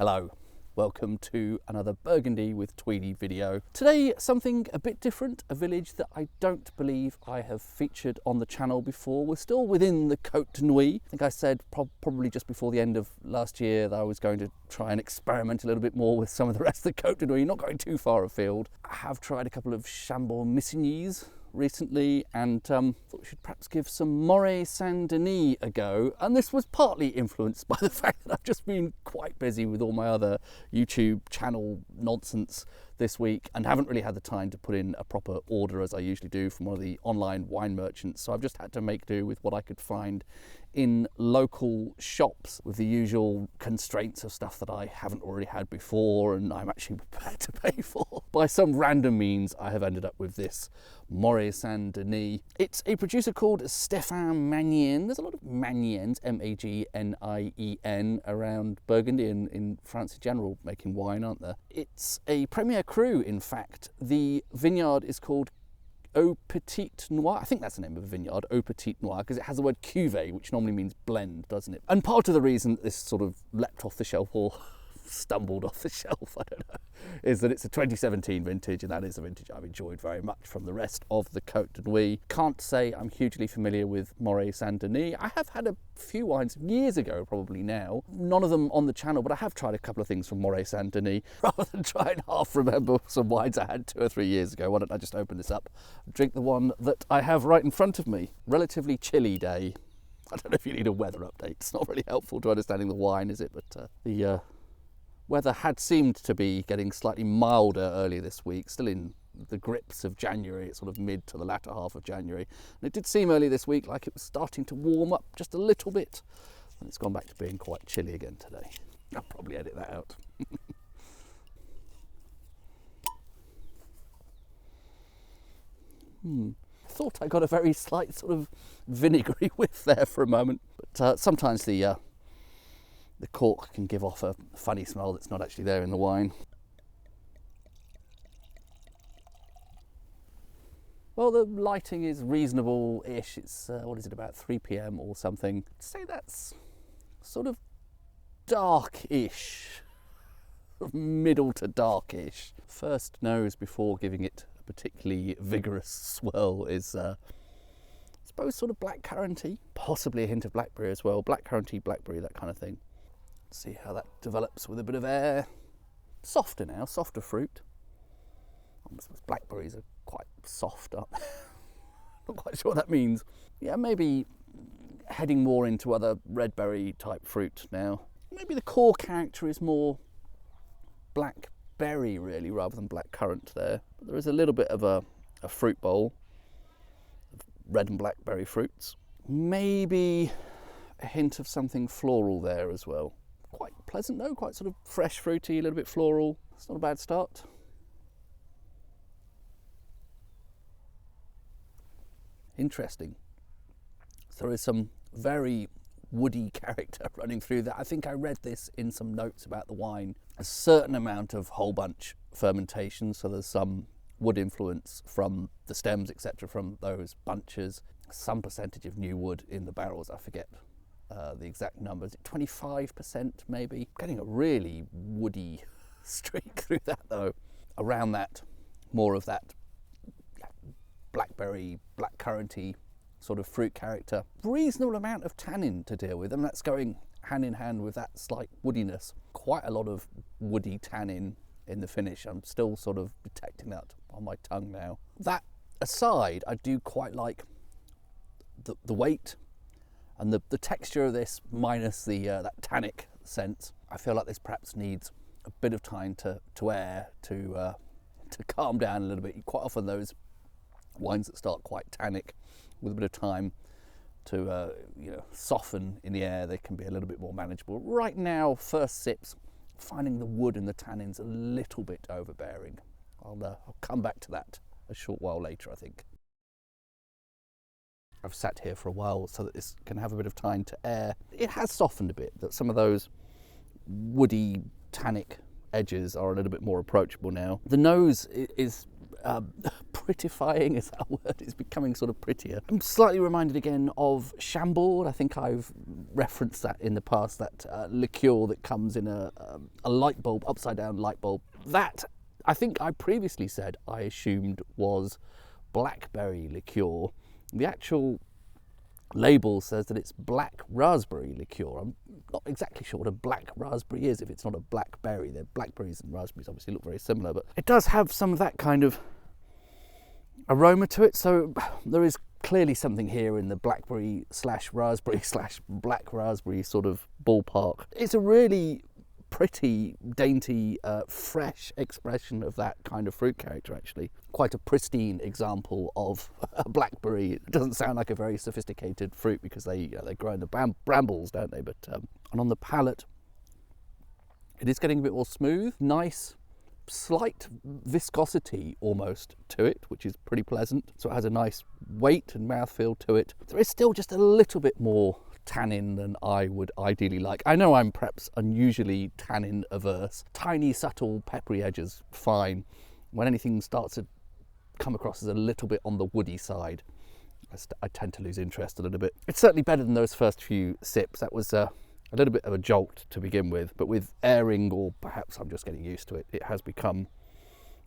Hello, welcome to another Burgundy with Tweedy video. Today, something a bit different, a village that I don't believe I have featured on the channel before. We're still within the Cote de Nuits. I think I said probably just before the end of last year that I was going to try and experiment a little bit more with some of the rest of the Cote de Nuits, not going too far afield. I have tried a couple of Chambord-Missigny's recently and thought we should perhaps give some Morey St a go, and this was partly influenced by the fact that I've just been quite busy with all my other YouTube channel nonsense this week and haven't really had the time to put in a proper order as I usually do from one of the online wine merchants, so I've just had to make do with what I could find in local shops with the usual constraints of stuff that I haven't already had before and I'm actually prepared to pay for. By some random means I have ended up with this Morey St. It's a producer called Stéphane Magnien. There's a lot of Magniens, M-A-G-N-I-E-N, around Burgundy and in France in general making wine, aren't there? It's a 1er Cru, in fact. The vineyard is called Petites, Noix. I think that's the name of a vineyard, Petites Noix, because it has the word Cuvée, which normally means blend, doesn't it? And part of the reason this sort of leapt off the shelf or stumbled off the shelf, I don't know, is that it's a 2017 vintage, and that is a vintage I've enjoyed very much from the rest of the Cote de Nuits. Can't say I'm hugely familiar with Morey St. I have had a few wines years ago, probably now, none of them on the channel, but I have tried a couple of things from Morey St. Rather than try and half remember some wines I had 2 or 3 years ago, why don't I just open this up, drink the one that I have right in front of me. Relatively chilly day. I don't know if you need a weather update. It's not really helpful to understanding the wine, is it? But the weather had seemed to be getting slightly milder earlier this week, still in the grips of January. It's sort of mid to the latter half of January. And it did seem earlier this week like it was starting to warm up just a little bit. And it's gone back to being quite chilly again today. I'll probably edit that out. I thought I got a very slight sort of vinegary whiff there for a moment. But sometimes the cork can give off a funny smell that's not actually there in the wine. Well, the lighting is reasonable-ish. It's, what is it, about 3 p.m. or something. I'd say that's sort of dark-ish, middle to darkish. First nose before giving it a particularly vigorous swirl is, I suppose, sort of blackcurranty, possibly a hint of blackberry as well. Blackcurranty, blackberry, that kind of thing. See how that develops with a bit of air. Softer now, softer fruit. Blackberries are quite soft, aren't they? Not quite sure what that means. Yeah, maybe heading more into other red berry type fruit now. Maybe the core character is more blackberry really, rather than blackcurrant there. But there is a little bit of a fruit bowl of red and blackberry fruits. Maybe a hint of something floral there as well. Quite pleasant though, quite sort of fresh, fruity, a little bit floral. It's not a bad start. Interesting. So there is some very woody character running through that. I think I read this in some notes about the wine. A certain amount of whole bunch fermentation, so there's some wood influence from the stems, etc., from those bunches. Some percentage of new wood in the barrels, I forget the exact numbers, 25% maybe. Getting a really woody streak through that though. Around that, more of that blackberry, blackcurranty sort of fruit character. Reasonable amount of tannin to deal with, and that's going hand in hand with that slight woodiness. Quite a lot of woody tannin in the finish. I'm still sort of detecting that on my tongue now. That aside, I do quite like the weight and the texture of this, minus the that tannic sense. I feel like this perhaps needs a bit of time to air, to calm down a little bit. Quite often those wines that start quite tannic, with a bit of time to soften in the air, they can be a little bit more manageable. Right now, first sips, finding the wood and the tannins a little bit overbearing. I'll come back to that a short while later, I think. I've sat here for a while so that this can have a bit of time to air. It has softened a bit, that some of those woody, tannic edges are a little bit more approachable now. The nose is prettifying, is that a word? It's becoming sort of prettier. I'm slightly reminded again of Chambord. I think I've referenced that in the past, that liqueur that comes in a light bulb, upside down light bulb. That, I think I previously said I assumed was blackberry liqueur. The actual label says that it's black raspberry liqueur. I'm not exactly sure what a black raspberry is if it's not a blackberry. They're blackberries and raspberries obviously look very similar, but it does have some of that kind of aroma to it. So there is clearly something here in the blackberry slash raspberry slash black raspberry sort of ballpark. It's a really pretty, dainty, fresh expression of that kind of fruit character, actually. Quite a pristine example of a blackberry. It doesn't sound like a very sophisticated fruit because they grow in the brambles, don't they? But and on the palate, it is getting a bit more smooth. Nice, slight viscosity almost to it, which is pretty pleasant. So it has a nice weight and mouthfeel to it. There is still just a little bit more tannin than I would ideally like. I know I'm perhaps unusually tannin averse. Tiny, subtle, peppery edges, fine. When anything starts to come across as a little bit on the woody side, I tend to lose interest a little bit. It's certainly better than those first few sips. That was a little bit of a jolt to begin with, but with airing, or perhaps I'm just getting used to it, it has become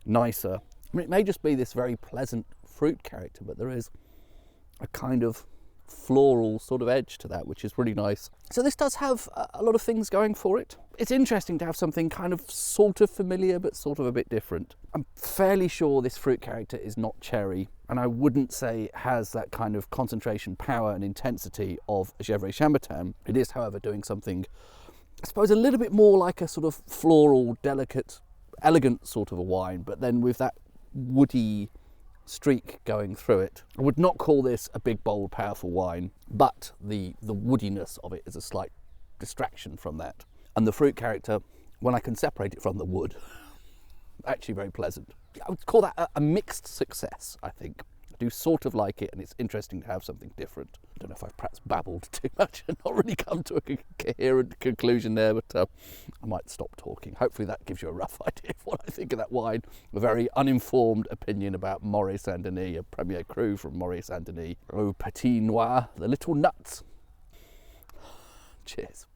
nicer. I mean, it may just be this very pleasant fruit character, but there is a kind of floral sort of edge to that, which is really nice. So this does have a lot of things going for it. It's interesting to have something kind of sort of familiar but sort of a bit different. I'm fairly sure this fruit character is not cherry, and I wouldn't say it has that kind of concentration, power and intensity of Gevrey Chambertin. It is, however, doing something, I suppose, a little bit more like a sort of floral, delicate, elegant sort of a wine, but then with that woody streak going through it. I would not call this a big, bold, powerful wine, but the woodiness of it is a slight distraction from that. And the fruit character, when I can separate it from the wood, actually very pleasant. I would call that a mixed success, I think. I do sort of like it, and it's interesting to have something different. I don't know if I've perhaps babbled too much and not really come to a coherent conclusion there, but I might stop talking. Hopefully that gives you a rough idea of what I think of that wine. A very uninformed opinion about Morey St, a 1er Cru from Morey St, Petites, the little nuts. Cheers.